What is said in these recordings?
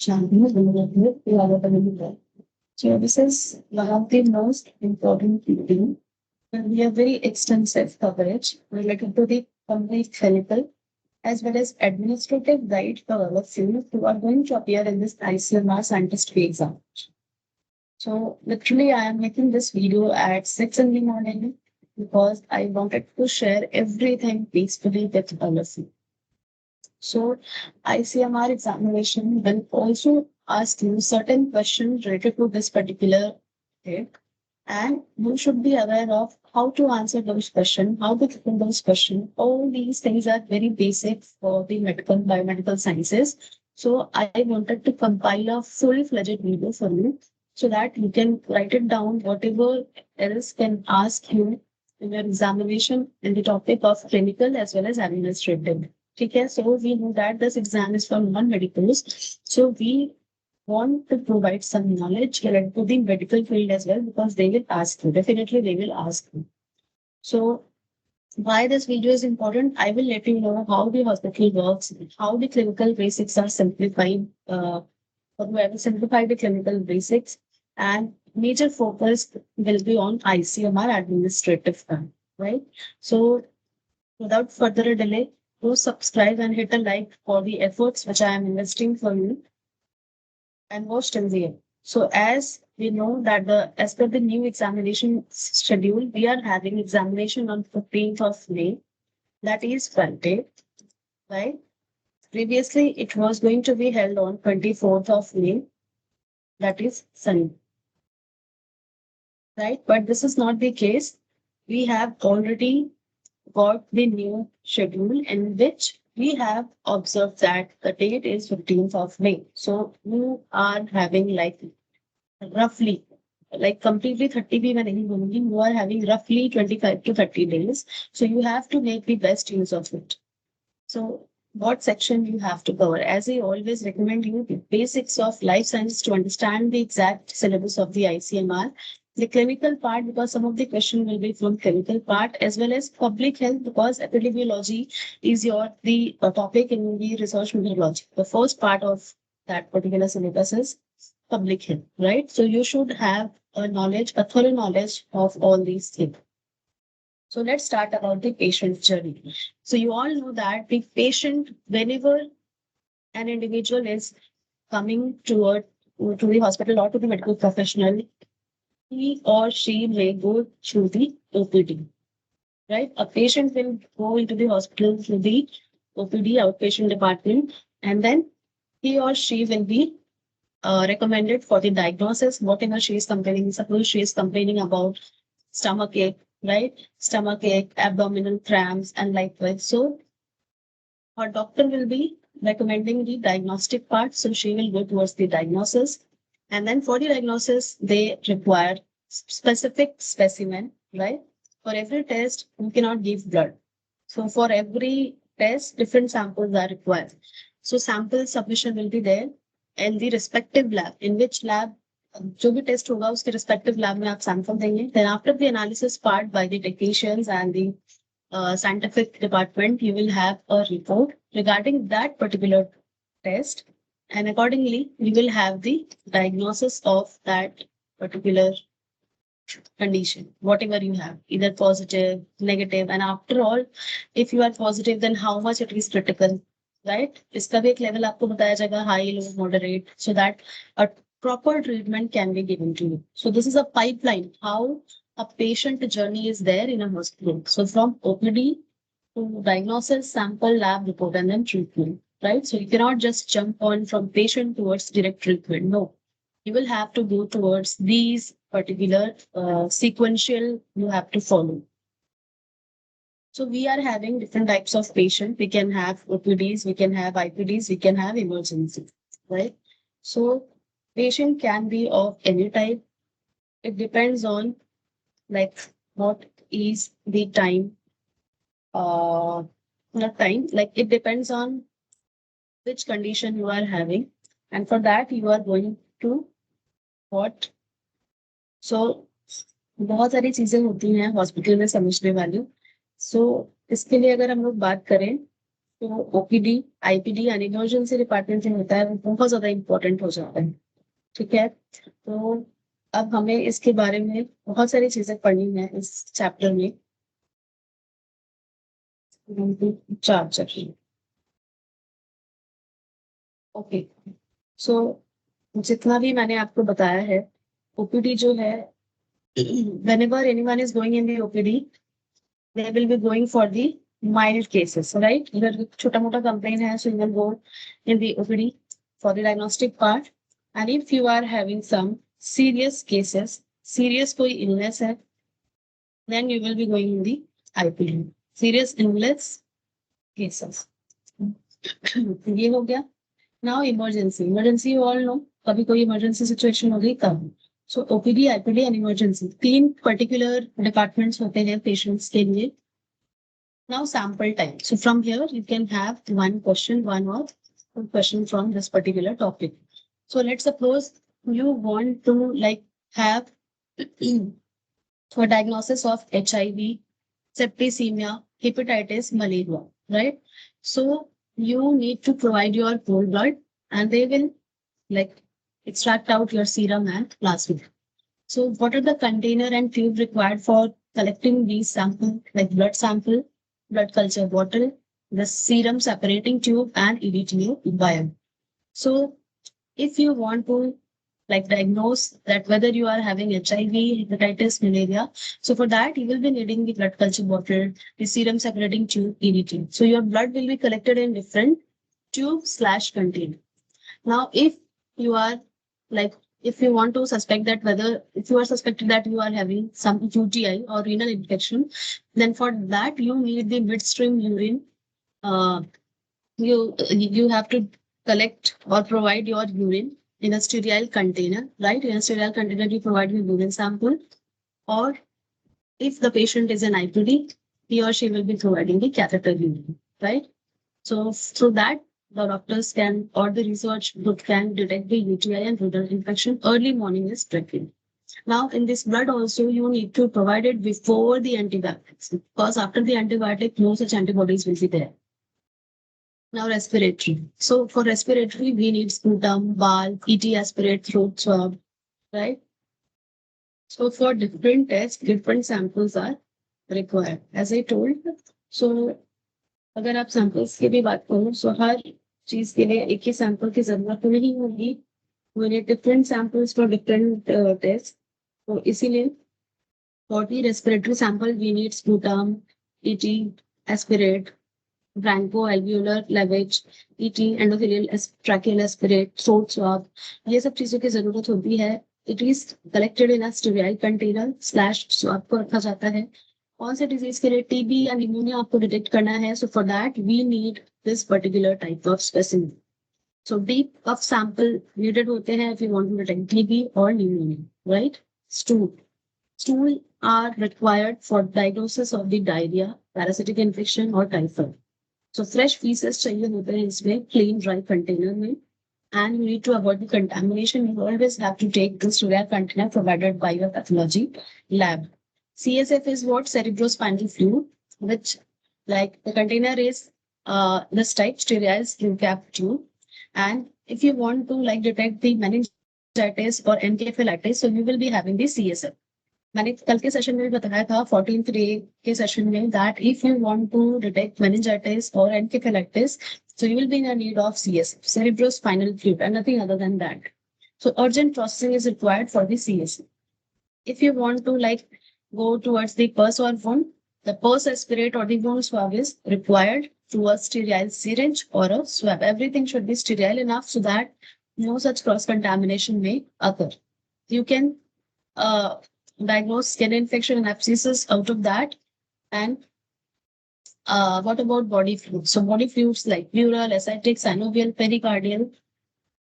So this is one of the most important thing. And we have very extensive coverage related to the complete clinical as well as administrative guide for all of you who are going to appear in this ICMR scientist exam. So literally I am making this video at 6 in the morning because I wanted to share everything peacefully with all of you. So ICMR examination will also ask you certain questions related to this particular topic, and you should be aware of how to answer those questions, how to explain those questions. All these things are very basic for the medical biomedical sciences. So I wanted to compile a full-fledged video for you so that you can write it down, whatever else can ask you in your examination in the topic of clinical as well as administrative. Okay, so we know that this exam is for non-medicals. So we want to provide some knowledge related to the medical field as well because they will ask you. Definitely, they will ask you. So why this video is important, I will let you know how the hospital works, how the clinical basics are simplified, or I will simplify the clinical basics, and major focus will be on ICMR administrative part, right? So without further delay, do subscribe and hit a like for the efforts which I am investing for you and watch till the end. So as we know that as per the new examination schedule, we are having examination on 15th of May, that is Friday, right? Previously, it was going to be held on 24th of May, that is Sunday, right? But this is not the case. We have already got the new schedule in which we have observed that the date is 15th of May. So you are having like roughly like completely 30 भी मैं नहीं बोलूंगी, you are having roughly 25 to 30 days, so you have to make the best use of it. So what section you have to cover, as I always recommend you, the basics of life sciences to understand the exact syllabus of the ICMR, the clinical part because some of the question will be from clinical part, as well as public health because epidemiology is your the topic in the research methodology. The first part of that particular syllabus is public health, right? So you should have a knowledge, a thorough knowledge of all these things. So let's start about the patient journey. So you all know that the patient, whenever an individual is coming to the hospital or to the medical professional, he or she may go through the OPD, right? A patient will go into the hospital through the OPD, outpatient department, and then he or she will be recommended for the diagnosis, whatever she is complaining. Suppose she is complaining about stomach ache, right? Stomach ache, abdominal cramps, and likewise. So her doctor will be recommending the diagnostic part. So she will go towards the diagnosis. And then for the diagnosis, they require specific specimen, right? For every test, you cannot give blood. So for every test, different samples are required. So sample submission will be there and the respective lab, in which lab जो भी test होगा उसके respective lab में आप sample देंगे. Then after the analysis part by the technicians and the scientific department, you will have a report regarding that particular test, and accordingly you will have the diagnosis of that particular condition, whatever you have, either positive, negative, and after all, if you are positive, then how much it is critical, right? इसका भी एक level आपको बताया जाएगा, high, low, moderate, so that a proper treatment can be given to you. So this is a pipeline, how a patient journey is there in a hospital. So from OPD to diagnosis, sample, lab report, and then treatment, right? So you cannot just jump on from patient towards direct treatment. No, you will have to go towards these particular sequential you have to follow. So we are having different types of patient. We can have OPDs, we can have IPDs, we can have emergency, right? So patient can be of any type. It depends on like what is the time, not time, like it depends on which condition you are having. And for that you are going to what. So बहुत सारी चीजें होती हैं hospital में समझने वाली. सो इसके लिए अगर हम लोग बात करें तो ओपीडी आईपीडी यानी इमरजेंसी डिपार्टमेंट में होता है, वो बहुत ज्यादा इंपॉर्टेंट हो जाता है। ठीक है, तो अब हमें इसके बारे में बहुत सारी चीजें पढ़नी है इस चैप्टर में। चार चैप्टर। ओके, सो जितना भी मैंने आपको बताया है, ओपीडी जो है, whenever anyone is going in the OPD, they will be going for the mild cases, right? अगर छोटा मोटा complaint है, so you will go in the OPD for the diagnostic part. And if you are having some serious cases, serious कोई illness है, then you will be going in the IPD, serious illness cases. ये हो गया। Now emergency you all know, कभी कोई emergency situation हो गई तब। So OPD, IPD and emergency, तीन particular departments होते हैं patients के लिए। Now sample time. So from here you can have one question, one or two question from this particular topic. So let's suppose you want to like have a diagnosis of HIV, septicemia, hepatitis, malaria, right? So you need to provide your whole blood and they will like extract out your serum and plasma. So what are the container and tube required for collecting these samples, like blood sample, blood culture bottle, the serum separating tube and EDTA vial. So if you want to like diagnose that whether you are having HIV, hepatitis, malaria, so for that you will be needing the blood culture bottle, the serum separating tube, EDTA. So your blood will be collected in different tube slash container. Now, if you are like, if you want to suspect that whether, if you are suspected that you are having some UTI or renal infection, then for that you need the midstream urine. Uh, you have to collect or provide your urine in a sterile container, right? In a sterile container, you provide your urine sample, or if the patient is an IPD, he or she will be providing the catheter urine, right? So through that, the doctors can or the research group can detect the UTI and renal infection early morning is preferred. Now, in this blood also, you need to provide it before the antibiotics because after the antibiotic, no such antibodies will be there. Now, respiratory. So for respiratory, we need sputum, BAL, ET aspirate, throat swab, right? So for different tests, different samples are required. As I told, so अगर आप samples की भी बात करो, सो हर चीज के लिए एक ही सैंपल की जरूरत तो नहीं होगी, we need different samples for different test. तो इसीलिए for the respiratory sample we need sputum, ET aspirate, broncho alveolar lavage, ET endothelial tracheal aspirate, throat swab, ये सब चीजों की जरूरत होती है। It is collected in a sterile container slash swab को रखा जाता है। कौन से डिजीज के लिए, टीबी या निमोनिया आपको डिटेक्ट करना है, so for that we need this particular type of specimen. So deep cough sample needed होते हैं if you want to detect TB or pneumonia, right? Stool are required for diagnosis of the diarrhea, parasitic infection or typhoid. So fresh feces चाहिए होते हैं इसमें clean dry container में, and you need to avoid the contamination. You always have to take the sterile container provided by your pathology lab. CSF is what? Cerebrospinal fluid, which like the container is this type, sterile skin cap tube. And if you want to like detect the meningitis or encephalitis, so you will be having the CSF. मैंने कल के session में भी बताया था 14th day के session में that if you want to detect meningitis or encephalitis, so you will be in a need of CSF, cerebrospinal fluid, and nothing other than that. So urgent processing is required for the CSF. If you want to like go towards the pus or wound, the pus aspirate or the wound swab is required through a sterile syringe or a swab. Everything should be sterile enough so that no such cross contamination may occur. You can diagnose skin infection and abscesses out of that. And what about body fluids? So body fluids like pleural, ascitic, synovial, pericardial,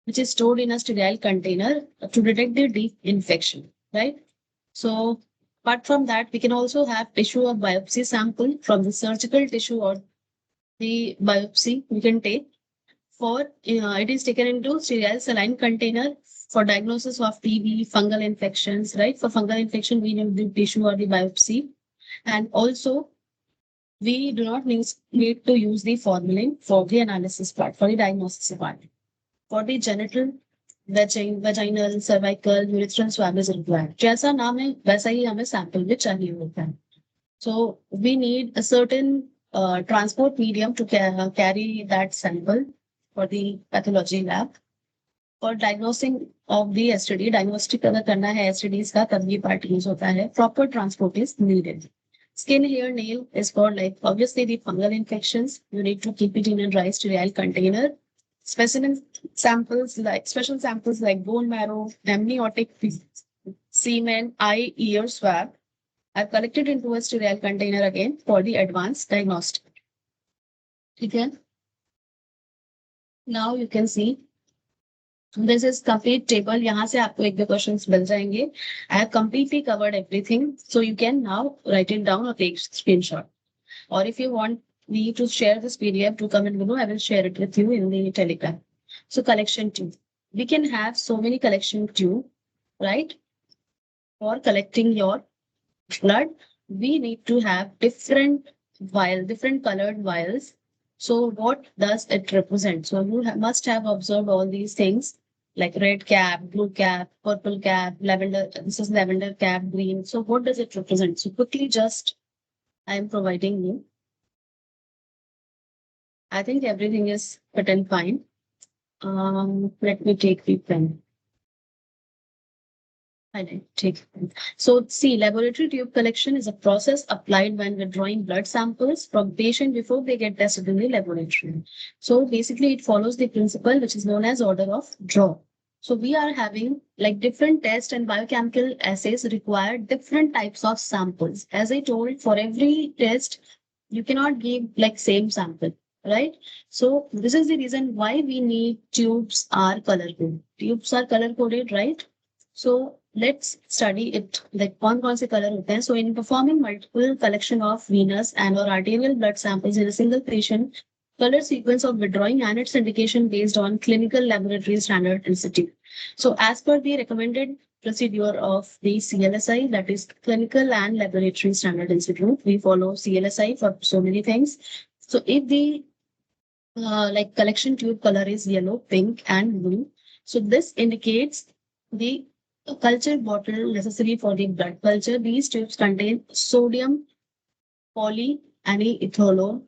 which is stored in a sterile container to detect the deep infection, right? So apart from that, we can also have tissue or biopsy sample from the surgical tissue or the biopsy we can take for, it is taken into sterile saline container for diagnosis of TB, fungal infections, right? For fungal infection, we need the tissue or the biopsy. And also we do not need to use the formalin for the analysis part, for the diagnosis part. For the genital, vaginal, cervical, urethral swab is required. जैसा नाम है वैसा ही हमें sample भी चाहिए होता है. So we need a certain transport medium to carry that sample for the pathology lab. For diagnosing of the STD, diagnostic अगर करना है STDs का तब ये part use होता है. Proper transport is needed. Skin, hair, nail is for like obviously the fungal infections. You need to keep it in a dry sterile container. Specimen samples like special samples like bone marrow, amniotic semen, eye, ear swab are collected into a sterile container again for the advanced diagnostic. Okay. Now you can see this is complete table. यहाँ से आपको एक दो questions मिल जाएंगे. I have completely covered everything, so you can now write it down or take screenshot. Or if you want me to share this PDF to comment below, I will share it with you in the Telegram. So collection tube. We can have so many collection tube, right? For collecting your blood, we need to have different colored vials. So what does it represent? So you must have observed all these things like red cap, blue cap, purple cap, lavender. This is lavender cap, green. So what does it represent? So quickly just I am providing you. I think everything is fit and fine. Let me take the pen. So see, laboratory tube collection is a process applied when withdrawing blood samples from patient before they get tested in the laboratory. So basically it follows the principle which is known as order of draw. So we are having like different tests and biochemical assays require different types of samples. As I told, for every test, you cannot give like same sample, right? So this is the reason why we need tubes are color coded. Tubes are color coded, right? So let's study it. Like कौन से color होते हैं? So in performing multiple collection of venous and or arterial blood samples in a single patient, color sequence of withdrawing and its indication based on clinical laboratory standard institute. So as per the recommended procedure of the CLSI, that is Clinical and Laboratory Standard Institute, we follow CLSI for so many things. So if the like collection tube color is yellow, pink, and blue, so this indicates the culture bottle necessary for the blood culture. These tubes contain sodium polyanethol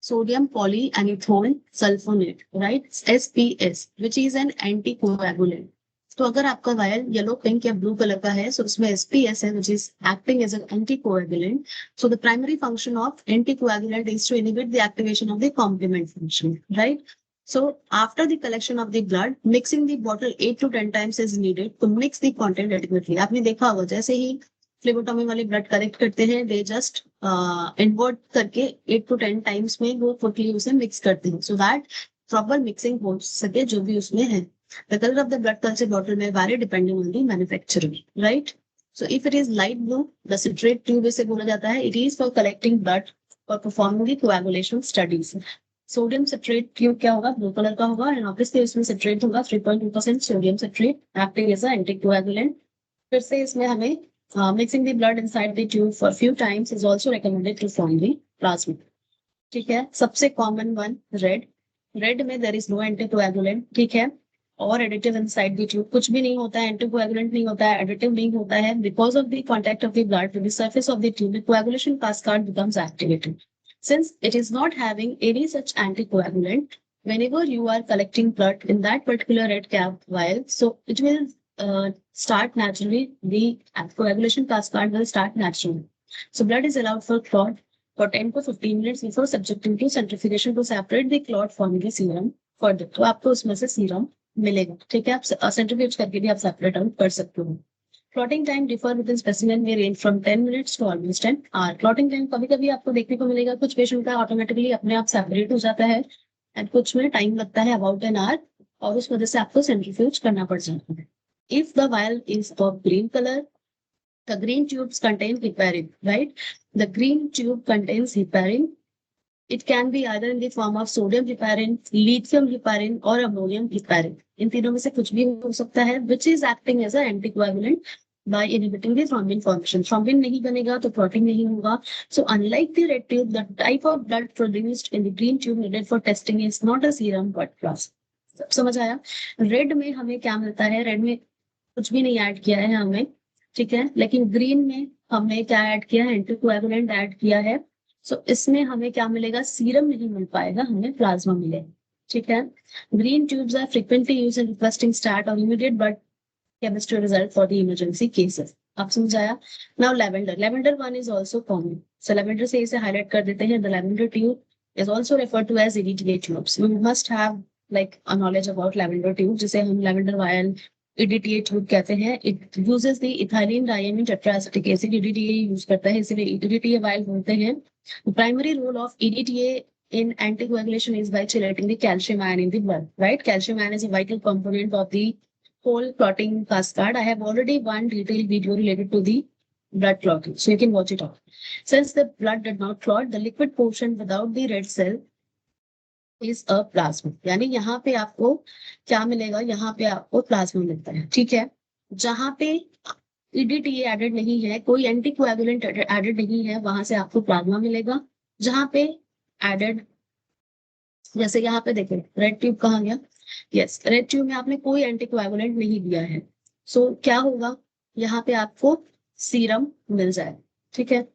sulfonate, right? SPS, which is an anticoagulant. तो अगर आपका vial yellow pink या blue colour का है so उसमें SPS है which is acting as an anticoagulant. So the primary function of anticoagulant is to inhibit the activation of the complement function, right? So after the collection of the blood, mixing the bottle 8 to 10 times is needed to mix the content adequately. आपने देखा होगा जैसे ही फ्लेबोटॉमी वाले blood collect करते हैं they just invert करके 8 to 10 times में वो क्विकली उसे मिक्स करते हैं सो दैट प्रॉपर मिक्सिंग हो सके जो भी उसमें है. The color of the blood culture bottle may vary depending on the manufacturer, right? So if it is light blue, the citrate tube इसे बोला जाता है. It is for collecting blood for performing the coagulation studies. Sodium citrate tube क्या होगा? Blue colour का होगा and obviously इसमें citrate होगा 3.2% sodium citrate acting as a anticoagulant. फिर से इसमें हमें mixing the blood inside the tube for few times is also recommended to form the plasma. ठीक है. सबसे कॉमन वन रेड में there is no anticoagulant. ठीक है. और एडिटिव इनसाइड द ट्यूब कुछ भी नहीं होता है, एंटीकोएगुलेंट नहीं होता है, एडिटिव नहीं होता है. Because of the contact of the blood with the surface of the tube, the coagulation cascade becomes activated. Since it is not having any such anticoagulant, whenever you are collecting blood in that particular red cap vial, so it will start naturally, the coagulation cascade will start naturally. So blood is allowed for clot for 10 to 15 minutes before subjecting to centrifugation to separate the clot forming the serum further. तो आपको उसमें से serum मिलेगा. ठीक है. आप centrifuge करके भी आप सेपरेट आउट कर सकते हो. Clotting time differ within specimen may range from 10 minutes to almost 10 hours. Clotting time कभी कभी आपको देखने को मिलेगा कुछ पेशेंट का ऑटोमेटिकली अपने आप सेपरेट हो जाता है एंड कुछ में टाइम लगता है अबाउट एन आवर और उस वजह से आपको सेंट्रीफ्यूज करना पड़ जाता है. If the vial is of green color, the green tubes contain heparin, right? The green tube contains heparin. It can be either in the form of sodium heparin, lithium heparin, or ammonium heparin. इन तीनों में से कुछ भी हो सकता है, which is acting as an anticoagulant. by inhibiting the thrombin formation. Thrombin नहीं बनेगा तो clotting नहीं होगा. So unlike the red tube, the type of blood produced in the green tube needed for testing is not a serum but plasma. समझ आया? Red में हमें क्या मिलता है? रेड में कुछ भी नहीं ऐड किया है हमने, ठीक है, लेकिन ग्रीन में हमने क्या ऐड किया है? एंटीकोएगुलेंट ऐड किया है. सो इसमें हमें क्या मिलेगा? सीरम नहीं मिल पाएगा, हमें प्लाज्मा मिलेगा, ठीक है. Green tubes are frequently used in requesting start और immediate blood chemistry result for the emergency cases. आप समझ आया? Now lavender. Lavender one is also common. So lavender से इसे हाईलाइट कर देते हैं. The lavender tube is also referred to as EDTA tubes. We must have like a knowledge about lavender tube, जिसे हम lavender vial EDTA ट्यूब कहते हैं. It uses the ethylene diamine tetraacetic acid. EDTA use करता है, इसीलिए EDTA vial बोलते हैं. Primary role of EDTA in anticoagulation is by chelating the calcium ion in the blood, right? Calcium ion is a vital component of the whole clotting cascade. I have already one detailed video related to the blood clotting, so you can watch it out. Since the blood did not clot, the liquid portion without the red cell is a plasma. यानी यहाँ पे आपको क्या मिलेगा? यहाँ पे आपको plasma मिलता है, ठीक है. जहाँ पे EDTA एडेड नहीं है, कोई एंटीकोएगुलेंट एडेड नहीं है, वहां से आपको प्लाज्मा मिलेगा. जहाँ पे एडेड, जैसे यहाँ पे देखें रेड ट्यूब कहाँ गया? यस, रेड ट्यूब में आपने कोई एंटीकोएगुलेंट नहीं दिया है. सो क्या होगा? यहाँ पे आपको सीरम मिल जाए, ठीक है.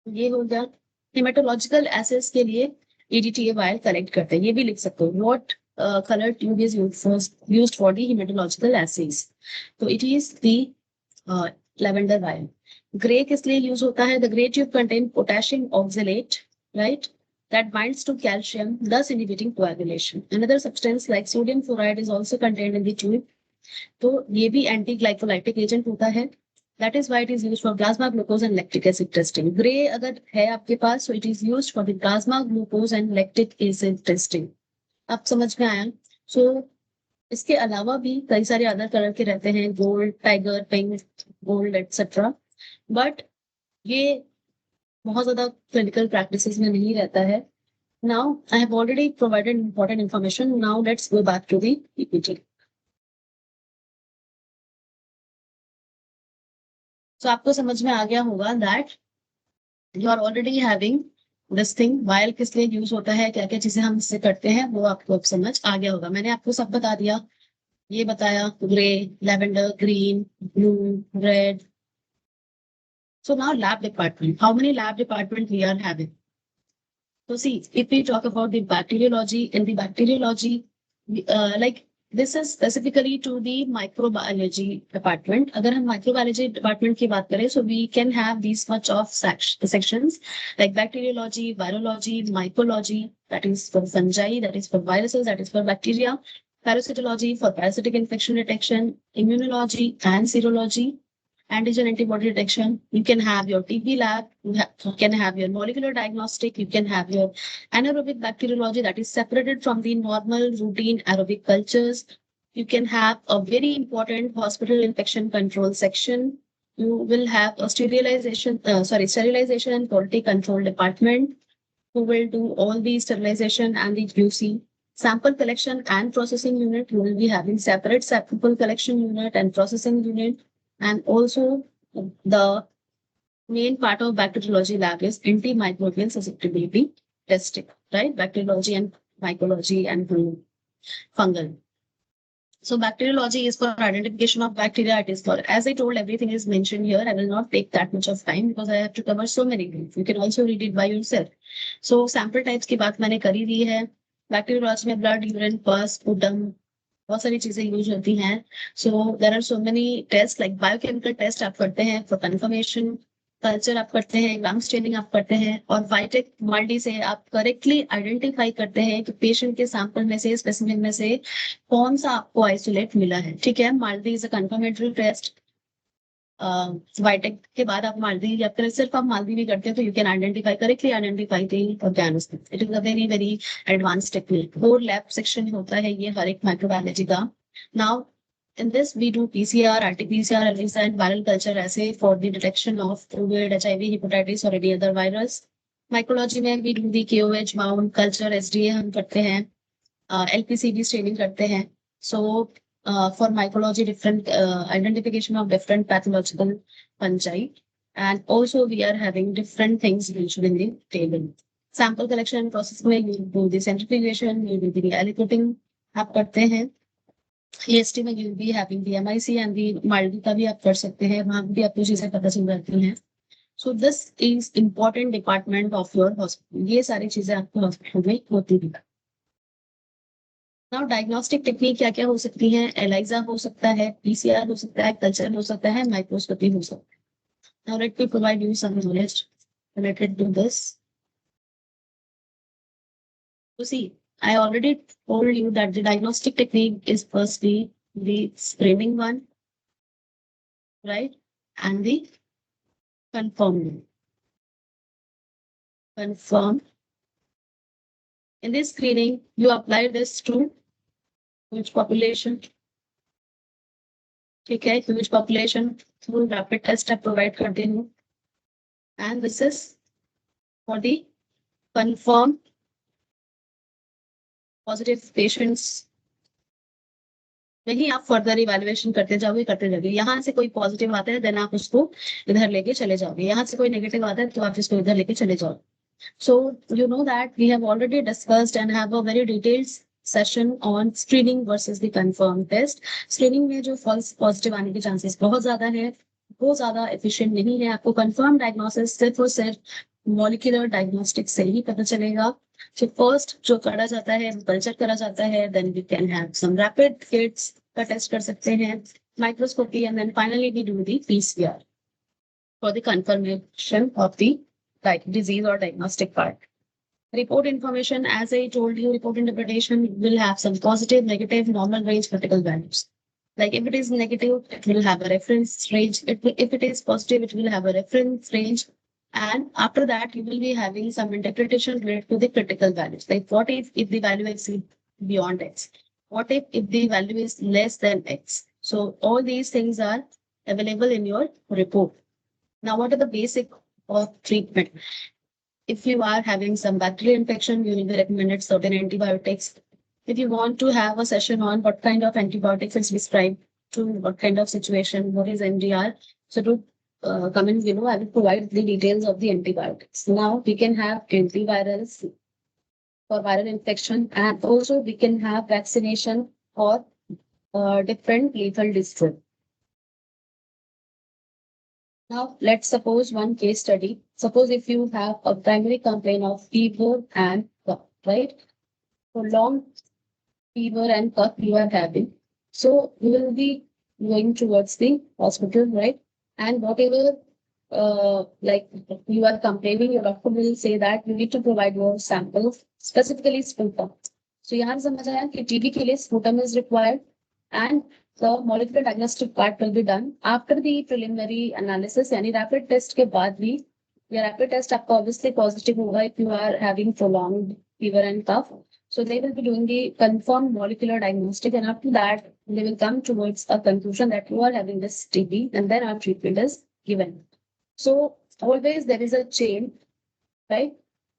ये हो गया. हेमेटोलॉजिकल एसेस के लिए EDTA वायल कलेक्ट करते हैं, ये भी लिख सकते हो. What colour tube is used for the haematological assays? तो it is the lavender vial. Grey किस लिए यूज होता है? The grey tube contain potassium oxalate, right, that binds to calcium, thus inhibiting coagulation. Another substance like sodium fluoride is also contained in the tube. तो ये भी anti-glycolytic agent होता है. That is why it is used for plasma glucose and lactic acid testing. Gray अगर है आपके पास, so it is used for the plasma glucose and lactic acid testing. आप समझ में आया? So इसके अलावा भी कई सारे अदर कलर के रहते हैं, gold, tiger, pink, gold etcetera. But ये बहुत ज्यादा क्लिनिकल प्रैक्टिसेस में नहीं रहता है. Now I have already provided important information. Now let's go back to the PPT. तो आपको समझ में आ गया होगा that you are already having this thing. Vial किस लिए यूज होता है, क्या क्या चीजें हम इससे करते हैं, वो आपको अब समझ आ गया होगा. मैंने आपको सब बता दिया. ये बताया grey, lavender, green, blue, red. So now lab department. How many lab departments we are having? So see, if we talk about the bacteriology, in the bacteriology, like this is specifically to the microbiology department. अगर हम microbiology department की बात करें, so we can have these much of sections like bacteriology, virology, mycology, that is for fungi, that is for viruses, that is for bacteria, parasitology for parasitic infection detection, immunology and serology, antigen antibody detection. You can have your TB lab, you can have your molecular diagnostic, you can have your anaerobic bacteriology that is separated from the normal routine aerobic cultures. You can have a very important hospital infection control section. You will have a sterilization and quality control department who will do all the sterilization and the QC. Sample collection and processing unit, you will be having separate sample collection unit and processing unit. And also the main part of bacteriology lab is antimicrobial susceptibility testing, right? Bacteriology and mycology and fungal. So bacteriology is for identification of bacteria. It is for, as I told, everything is mentioned here. I will not take that much of time because I have to cover so many things. You can also read it by yourself. So sample types की बात मैंने करी दी है. Bacteriology में blood, urine, pus, sputum, बहुत सारी चीजें use होती हैं. So there are so many test like biochemical test आप करते हैं फॉर कंफर्मेशन, कल्चर आप करते हैं, ग्राम स्टेनिंग आप करते हैं, और वाइटेक मल्टी से आप करेक्टली आइडेंटिफाई करते हैं कि पेशेंट के सैंपल में से, स्पेसिमेन में से कौन सा आपको आइसोलेट मिला है, ठीक है. MALDI is a confirmatory test. Vitek के बाद आप माल्दी, या फिर सिर्फ आप माल्दी भी करते हैं तो you can identify, correctly identify the organism. It is a very very advance technique. 4 lab section होता है ये हर एक माइक्रोबायोलॉजी का. Now in this we do PCR, RT-PCR, ELISA and viral culture assay for the detection of COVID, HIV, hepatitis or any other virus. Mycology में we do the KOH, mount, culture, SDA हम करते हैं, LPCB staining करते हैं. So for mycology, different identification of different pathological fungi. And also we are having different things mentioned in the table. Sample collection and processing में you do the centrifugation, you do the aliquoting आप करते हैं. EST में you will be having the MIC and the MILD का भी आप कर सकते हैं, वहां भी आपको चीजें पता चल जाती हैं. So this is important department of your hospital. ये सारी चीजें आपके हॉस्पिटल में होती हैं. नाउ डायग्नोस्टिक टेक्निक क्या क्या हो सकती है? एलाइजा हो सकता है, पीसीआर हो सकता है, कल्चर हो सकता है, माइक्रोस्कोपी हो सकता है. Now let me provide you some knowledge related to this. So see, I already told you that the diagnostic technique is firstly the screening one, right? And the confirmed. Confirm. In this screening, you apply this to which population? ठीक है, huge population through rapid test आप provide करते हो. And this is for the confirmed positive patients. वही आप further evaluation करते जाओगे. यहाँ से कोई पॉजिटिव आता है देन आप उसको इधर लेके चले जाओगे, यहाँ से कोई नेगेटिव आता है तो आप इसको इधर लेके चले जाओगे. So you know that we have already discussed and have a very detailed session on screening versus the confirm test. Screening में जो फॉल्स पॉजिटिव आने के चांसेस बहुत ज्यादा है, वो ज्यादा एफिशिएंट नहीं है. आपको कंफर्म डायग्नोसिस सिर्फ और सिर्फ मॉलिक्यूलर डायग्नोस्टिक से ही पता चलेगा. So first जो करा जाता है कल्चर करा जाता है, then we can have some rapid kits का टेस्ट कर सकते हैं, microscopy, and then finally we do the PCR for the confirmation of the disease or diagnostic part. Report information, as I told you, report interpretation will have some positive, negative, normal range, critical values. Like if it is negative, it will have a reference range. If it is positive, it will have a reference range. And after that, you will be having some interpretation related to the critical values. Like what if the value is beyond X? What if the value is less than X? So all these things are available in your report. Now, what are the basic of treatment? If you are having some bacterial infection, you will be recommended certain antibiotics. If you want to have a session on what kind of antibiotics is prescribed to what kind of situation, what is MDR. So to come in below, I will provide the details of the antibiotics. Now we can have antivirals for viral infection, and also we can have vaccination for different lethal diseases. Now let's suppose one case study. Suppose if you have a primary complaint of fever and cough, right? For long fever and cough you are having. So you will be going towards the hospital, right? And whatever like you are complaining, your doctor will say that you need to provide your samples, specifically sputum. So यहाँ समझ आया कि TB के लिए sputum is required and the molecular diagnostic part will be done after the preliminary analysis. यानी rapid test के बाद भी या rapid test आपका obviously positive होगा if you are having prolonged fever and cough. So they will be doing the confirmed molecular diagnostic, and after that they will come towards a conclusion that you are having this TB, and then our treatment is given. So always there is a chain, right?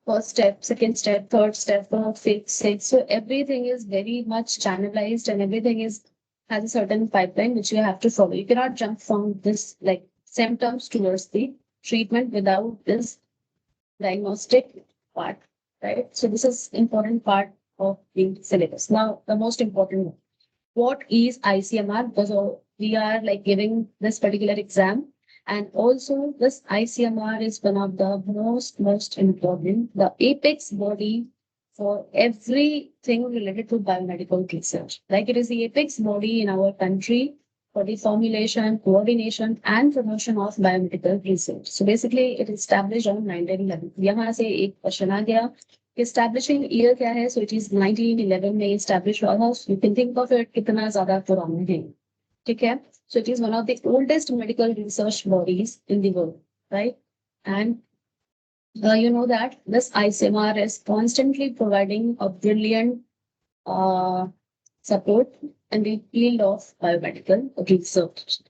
First step, second step, third step, fourth, fifth, sixth. So everything is very much channelized and everything has a certain pipeline which you have to follow. You cannot jump from this like symptoms towards the treatment without this diagnostic part, right? So this is important part of the syllabus. Now the most important one. What is ICMR? Because we are like giving this particular exam. And also this ICMR is one of the most important, the apex body for everything related to biomedical research. Like it is the apex body in our country for the formulation, coordination and promotion of biomedical research. So basically it is established on 1911. यहाँ से एक question आ गया. Establishing year क्या है? So it is 1911 में established हुआ था. You can think of it कितना ज़्यादा पुराना है. ठीक है? So it is one of the oldest medical research bodies in the world, right? And you know that this ICMR is constantly providing a brilliant support in the field of biomedical research.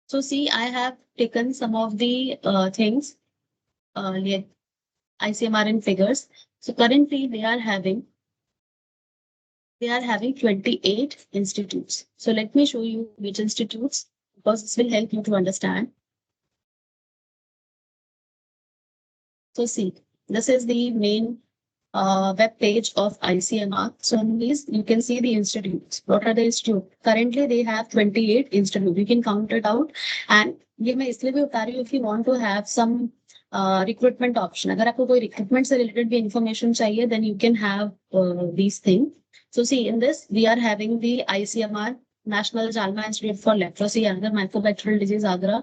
So see, I have taken some of the things, ICMR in figures. So currently they are having They are having 28 institutes. So let me show you which institutes, because this will help you to understand. So see, this is the main web page of ICMR. So in this, you can see the institutes. What are the institutes? Currently, they have 28 institutes. You can count it out. And ये मैं इसलिए भी बता रही हूँ if you want to have some recruitment option. अगर आपको कोई recruitment से related भी information चाहिए, then you can have these things. So see, in this, we are having the ICMR, National Jalma Institute for Leprosy and Mycobacterial Disease, Agra.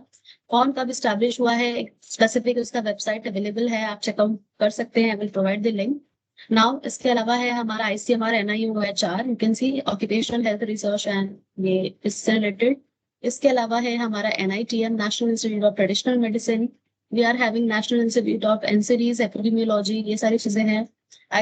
कौन कब establish हुआ है, स्पेसिफिक उसका वेबसाइट अवेलेबल है, आप चेकआउट कर सकते हैं। I will provide the link now. इसके अलावा है हमारा ICMR NIUHR, you can see occupational health research and ये इससे रिलेटेड। इसके अलावा है हमारा NITM, national institute of traditional medicine. We are having national institute of NCDs epidemiology, ये सारी चीजें हैं।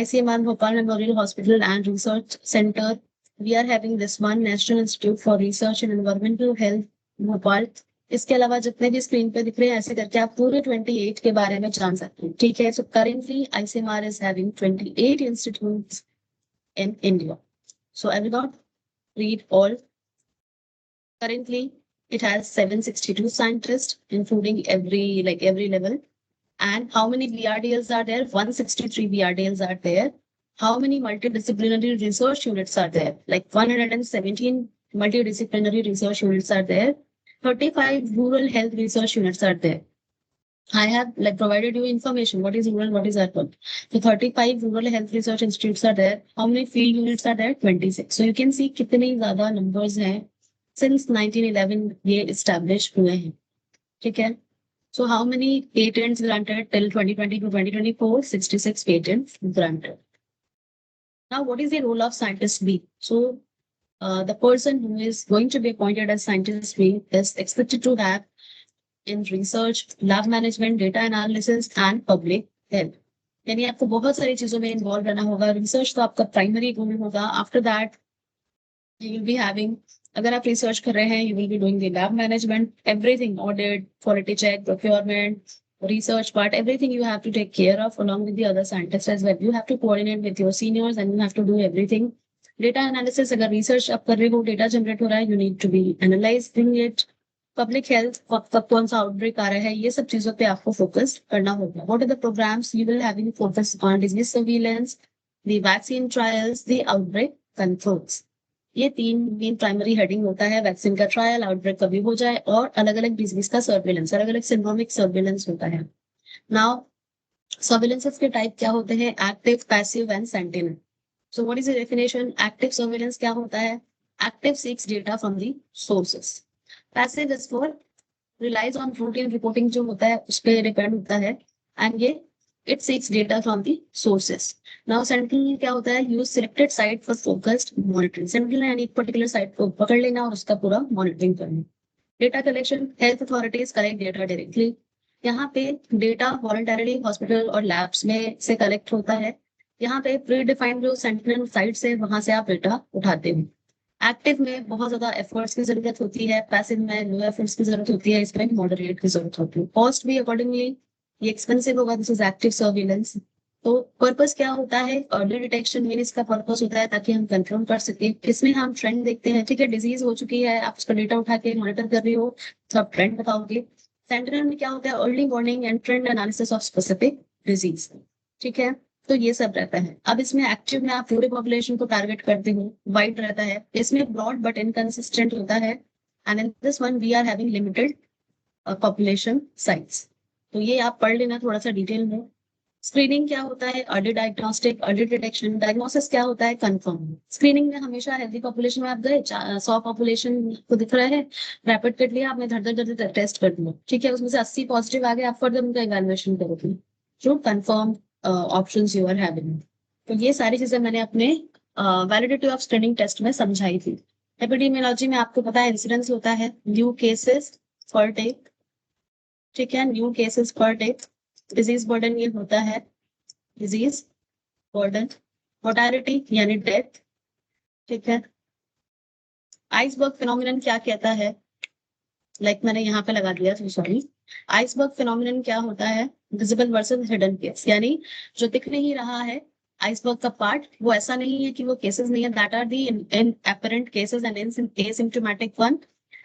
ICMR Bhopal memorial hospital and research centre. We are having this one, national institute for research in environmental health Bhopal. इसके अलावा जितने भी screen पे दिख रहे हैं, ऐसे करके आप पूरे 28 के बारे में जान सकते हैं। ठीक है, so currently ICMR is having 28 institutes in India. So I will not read all. Currently, it has 762 scientists, including every level. And how many BRDLs are there? 163 BRDLs are there. How many multidisciplinary research units are there? Like 117 multidisciplinary research units are there. 35 rural health research units are there. I have provided you information. What is rural, what is urban? So 35 rural health research institutes are there. How many field units are there? 26. So you can see कितने ज़्यादा numbers हैं. Since 1911 ये established हुए हैं. ठीक है? So how many patents granted till 2020 to 2024? 66 patents granted. Now what is the role of scientist B? So the person who is going to be appointed as scientist B is expected to have in research, lab management, data analysis and public health. यानी आपको बहुत सारी चीजों में involve रहना होगा। Research तो आपका प्राइमरी गोल होगा। After that you will be having, अगर आप रिसर्च कर रहे हैं, you will be doing the lab management, everything, audit, quality check, procurement, research part, everything you have to take care of along with the other scientists as well. You have to coordinate with your seniors and you have to do everything. Data analysis, अगर research आप कर रहे हो, data generate हो रहा है, you need to be analyzing it. Public health, कब कौन सा आउटब्रेक आ रहा है, ये सब चीजों पे आपको फोकस करना होगा। What are the programs you will having focus on? Disease surveillance, the vaccine trials, the outbreak controls. ये तीन मेन प्राइमरी हेडिंग होता है। वैक्सीन का ट्रायल, आउटब्रेक कभी हो जाए, और अलग अलग डिजीज का सर्विलेंस, अलग अलग सिंड्रोमिक सर्विलेंस होता है। नाउ सर्विलेंसेस के टाइप क्या होते हैं? Active, passive and sentinel. So what is the definition? Active surveillance क्या होता है? Active seeks data from the sources. Passive is for relies on routine reporting, जो होता है उस पर डिपेंड होता है, एंड ये it seeks data from the sources. Now central क्या होता है? Use selected site for focused monitoring. Central यानी एक पर्टिकुलर साइट को पकड़ लेना और उसका पूरा मॉनिटरिंग करना। Data collection, health authorities collect data directly. यहाँ पे डेटा वॉलंटरली हॉस्पिटल और लैब्स में से कलेक्ट होता है। यहाँ पे प्री डिफाइंड जो सेंट्रल साइट से, वहां से आप डेटा उठाते हो। एक्टिव में बहुत ज्यादा एफर्ट्स की जरूरत होती है, पैसिव में लो एफर्ट्स की जरूरत होती है, इसमें मॉडरेट की जरूरत होती है। कॉस्ट भी अकॉर्डिंगली ये एक्सपेंसिव होगा। This is active surveillance. तो पर्पस क्या होता है? अर्ली डिटेक्शन में इसका पर्पस होता है ताकि हम कंट्रोल कर सके। इसमें हम ट्रेंड देखते हैं। ठीक है, डिजीज हो चुकी है, आप उसका डेटा उठा के मॉनिटर कर रही हो, तो आप ट्रेंड बताओगे। सेंट्रल में क्या होता है? Early warning and trend analysis of specific disease. ठीक है, तो ये सब रहता है। अब इसमें एक्टिव में आप पूरे पॉपुलेशन को टारगेट करते हो, वाइड रहता है। इसमें ब्रॉड बट इनकंसिस्टेंट होता है, and in this one we are having limited population size. तो ये आप पढ़ लेना थोड़ा सा डिटेल में। स्क्रीनिंग क्या होता है? Early diagnostic, early detection. Diagnosis क्या होता है? कंफर्म। स्क्रीनिंग में हमेशा हेल्दी पॉपुलेशन में आप गए, 100 पॉपुलेशन को दिख रहा है, रैपिड किट लिया आपने, धड़ धड़ धड़ टेस्ट कर दिया, ठीक है, उसमें से 80 पॉजिटिव आ गए, आप फर्दर उनका इवैल्यूएशन करोगे through confirm options you are having. तो ये सारी चीजें मैंने अपने वैलिडिटी ऑफ स्क्रीनिंग टेस्ट में समझाई थी। एपिडेमियोलॉजी में आपको पता है इंसिडेंस होता है न्यू केसेस पर डे। ठीक है, new cases per day. Disease burden ये होता है, डिजीज बर्डन। मोर्टालिटी यानी डेथ। ठीक है, आइसबर्ग फिनोमिनन क्या कहता है? मैंने यहाँ पे लगा दिया, सॉरी। आइसबर्ग फिनोमिनन क्या होता है? विजिबल वर्सेस हिडन केस, यानी जो दिख नहीं रहा है आइसबर्ग का पार्ट, वो ऐसा नहीं है कि वो केसेस नहीं है, that are the inapparent cases and in asymptomatic one,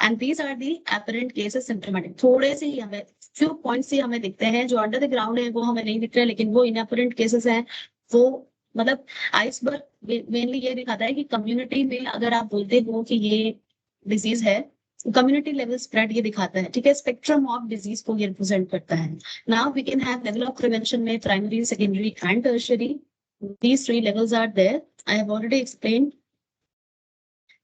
and these are the apparent cases symptomatic. थोड़े से ही हमें फ्यू पॉइंट्स ही हमें दिखते हैं, जो अंडर द ग्राउंड है वो हमें नहीं दिख रहे, लेकिन वो इनअपरेंट केसेस हैं। वो मतलब आइसबर्ग मेनली ये दिखाता है कि कम्युनिटी में अगर आप बोलते हो कि ये डिजीज है, कम्युनिटी लेवल स्प्रेड ये दिखाता है, ठीक है, स्पेक्ट्रम ऑफ डिजीज को ये रिप्रेजेंट करता है। Now we can have level of prevention में primary, secondary and tertiary, these three levels are there. I have already explained.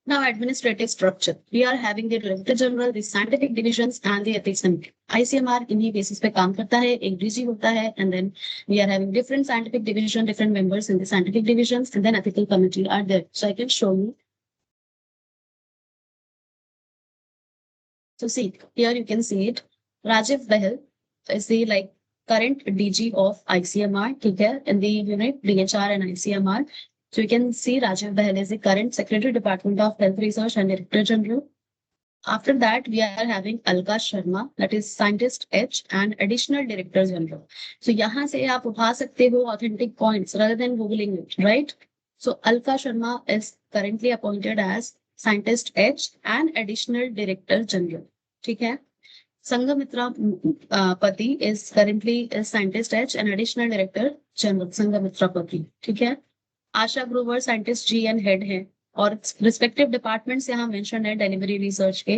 Now, administrative structure. We are having the Director General, the scientific divisions, and the ethics committee. ICMR इन्हीं basis पे काम करता है, एक DG होता है, and then we are having different scientific division, different members in the scientific divisions, and then ethical committee are there. So I can show you. So see, here you can see it. Rajiv Bahal is the current DG of ICMR, ठीक है, in the unit DHR and ICMR. So you can see Rajiv Bahal is the current Secretary Department of Health Research and Director General. After that, we are having Alka Sharma, that is Scientist H and Additional Director General. So यहाँ से आप उठा सकते हो authentic points rather than googling it, right? So Alka Sharma is currently appointed as Scientist H and Additional Director General. ठीक है. Sangamitra Pati is currently a Scientist H and Additional Director General. Sangamitra Pati, ठीक है. Asha Grover scientist G and head है, और respective departments यहाँ mention है delivery research के.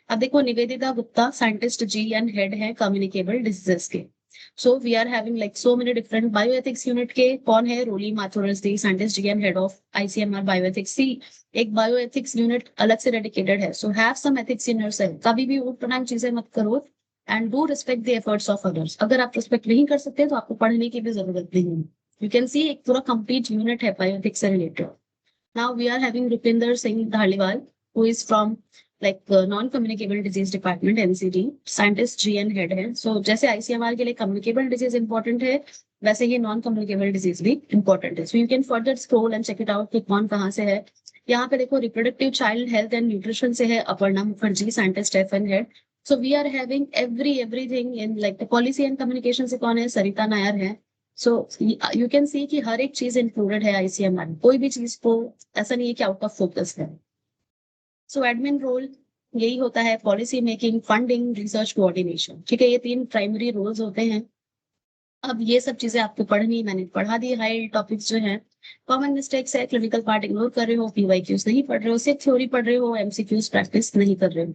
अब देखो, Nivedita Gupta scientist G and head है कम्युनिकेबल डिजीजेस के. So we are having so many different. Bioethics unit के कौन है? रोली माथुरस दी, scientist G and head of ICMR bioethics. See, एक बायोएथिक्स यूनिट अलग से डेडिकेटेड है. So have some ethics in yourself. कभी भी उठपटांग चीजें मत करो, and do respect the efforts of others. अगर आप रिस्पेक्ट नहीं कर सकते तो आपको पढ़ने की भी जरूरत नहीं है. You can see एक पूरा complete unit है bioethics से related. Now we are having Rupinder Singh Dhaliwal, who is from non-communicable disease department NCD, scientist GN head है. So जैसे ICMR के लिए communicable disease important है, वैसे ये non-communicable disease भी important है. So you can further scroll and check it out कि कौन कहाँ से है. यहाँ पे देखो reproductive child health and nutrition से है Aparna Mukherjee, scientist FN head. So we are having everything in the policy and communication से कौन है? सरिता नायर है. सो यू कैन सी कि हर एक चीज इंक्लूडेड है आईसीएमआर में, कोई भी चीज को ऐसा नहीं है कि आउट ऑफ फोकस है. सो एडमिन रोल यही होता है, policy making, funding, research coordination, ठीक है, ये 3 प्राइमरी रोल्स होते हैं. अब ये सब चीजें आपको पढ़नी, मैंने पढ़ा दी. हाई टॉपिक्स जो है, कॉमन मिस्टेक्स है, क्लिनिकल पार्ट इग्नोर कर रहे हो, पीवाईक्यूज नहीं पढ़ रहे हो, सिर्फ थ्योरी पढ़ रहे हो, एमसीक्यूज प्रैक्टिस नहीं कर रहे हो.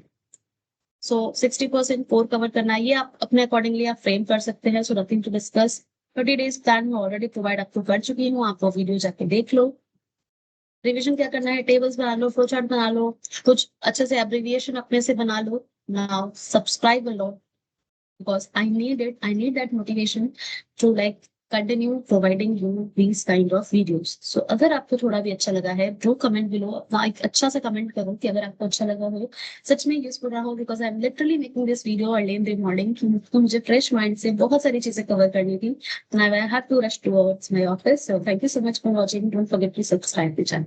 सो 60% कोर कवर करना है, ये आप अपने अकॉर्डिंगली आप फ्रेम कर सकते हैं. So nothing to discuss. 30 days plan में ऑलरेडी प्रोवाइड आपको कर चुकी हूँ, आप वो वीडियो जाके देख लो. रिवीजन क्या करना है? टेबल्स बना लो, फ्लो चार्ट बना लो, कुछ अच्छे से एब्रिविएशन अपने से बना लो. नाउ सब्सक्राइब लो, because I need that motivation to continue providing you these kind of videos. So अगर आपको थोड़ा भी अच्छा लगा है, जो कमेंट बिलो अपना एक अच्छा सा कमेंट करो कि अगर आपको अच्छा लगा हो, सच में यूजफुल रहा हो, because I am literally making this video early in the morning. तो मुझे फ्रेश माइंड से बहुत सारी चीजें कवर करनी थी. I have to rush towards my office. So thank you so much for watching. Don't forget to subscribe the channel.